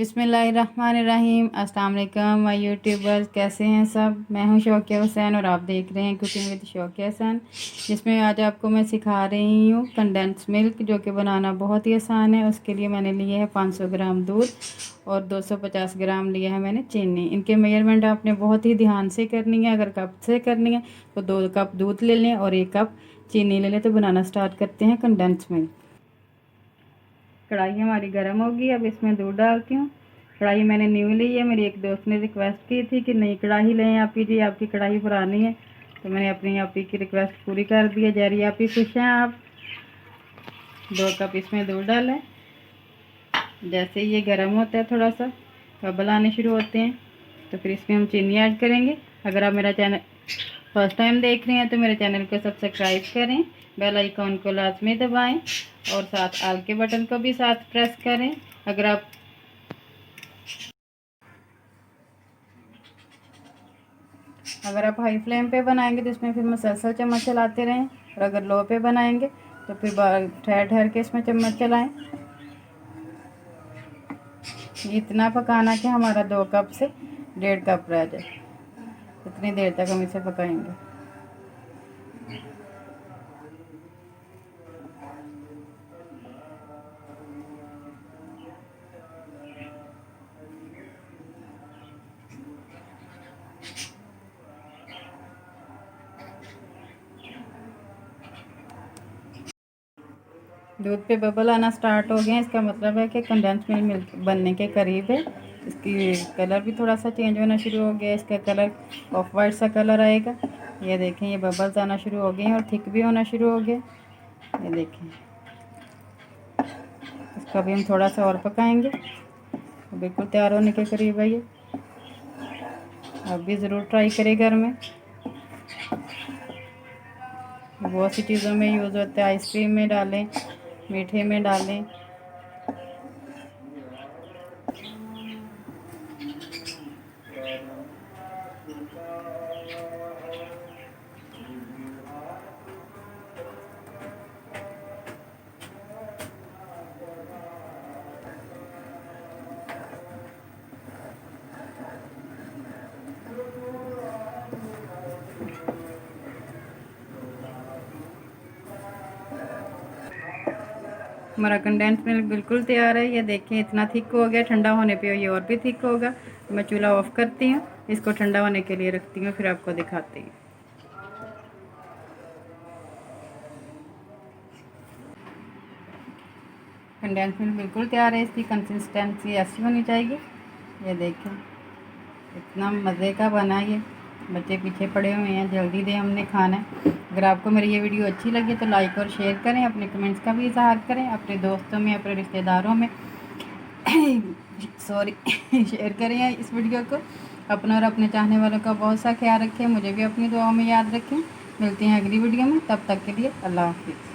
बिस्मिल्लाहिर्रहमानिर्रहीम। अस्सलाम वालेकुम माय यूट्यूबर्स, कैसे हैं सब। मैं हूं शौकिया हुसैन और आप देख रहे हैं कुकिंग विद शौकिया हुसैन, जिसमें आज आपको मैं सिखा रही हूं कंडेंस मिल्क, जो कि बनाना बहुत ही आसान है। उसके लिए मैंने लिए है 500 ग्राम दूध और 250 ग्राम लिया है मैंने चीनी। इनके मेजरमेंट आपने बहुत ही ध्यान से करनी है। अगर कप से करनी है तो 2 कप दूध ले लें और 1 कप चीनी ले लें। तो बनाना स्टार्ट करते हैं कंडेंस मिल्क। कढ़ाई हमारी गर्म होगी, अब इसमें दूध डालती हूँ। कढ़ाई मैंने न्यू ली है। मेरी एक दोस्त ने रिक्वेस्ट की थी कि नई कढ़ाई लें आप जी, आपकी कढ़ाई पुरानी है। तो मैंने अपनी आपी की रिक्वेस्ट पूरी कर दी है। जरी आप ही खुश हैं आप। 2 कप इसमें दूध डालें। जैसे ये गर्म होता है, थोड़ा सा बबल आने शुरू होते हैं, तो फिर इसमें हम चीनी ऐड करेंगे। अगर आप मेरा चैनल फर्स्ट टाइम देख रहे हैं तो मेरे चैनल को सब्सक्राइब करें, बेल आइकॉन को लाजमी दबाएं और साथ आल के बटन को भी साथ प्रेस करें। अगर आप हाई फ्लेम पे बनाएंगे तो इसमें फिर मसलसल चम्मच चलाते रहें, और अगर लो पे बनाएंगे तो फिर ठहर ठहर के इसमें चम्मच चलाएं। इतना पकाना कि हमारा 2 कप से 1.5 कप रह जाए, इतनी देर तक हम इसे पकाएंगे। दूध पे बबल आना स्टार्ट हो गए हैं, इसका मतलब है कि कंडेंस मिल्क बनने के करीब है। इसकी कलर भी थोड़ा सा चेंज होना शुरू हो गया है। इसका कलर ऑफ वाइट सा कलर आएगा। ये देखें, ये बबल्स आना शुरू हो गए हैं और थिक भी होना शुरू हो गया। ये देखें, इसका भी हम थोड़ा सा और पकाएंगे। बिल्कुल तैयार होने के करीब है ये। आप भी ज़रूर ट्राई करें घर में। बहुत सी चीज़ों में यूज़ होता है। आइसक्रीम में डालें, मीठे में डालें। हमारा कंडेंस मिल्क बिल्कुल तैयार है। ये देखिए, इतना थिक हो गया। ठंडा होने पे ये और भी थिक होगा। मैं चूल्हा ऑफ करती हूँ, इसको ठंडा होने के लिए रखती हूँ, फिर आपको दिखाती हूँ। कंडेंस मिल्क बिल्कुल तैयार है। इसकी कंसिस्टेंसी ऐसी होनी चाहिए। ये देखें, इतना मज़े का बना ये। बच्चे पीछे पड़े हुए हैं, जल्दी दे, हमने खाना है। अगर आपको मेरी ये वीडियो अच्छी लगी तो लाइक और शेयर करें। अपने कमेंट्स का भी इजहार करें। अपने दोस्तों में, अपने रिश्तेदारों में सॉरी शेयर करें इस वीडियो को। अपना और अपने चाहने वालों का बहुत सा ख्याल रखें। मुझे भी अपनी दुआओं में याद रखें। मिलते हैं अगली वीडियो में, तब तक के लिए अल्लाह हाफिज़।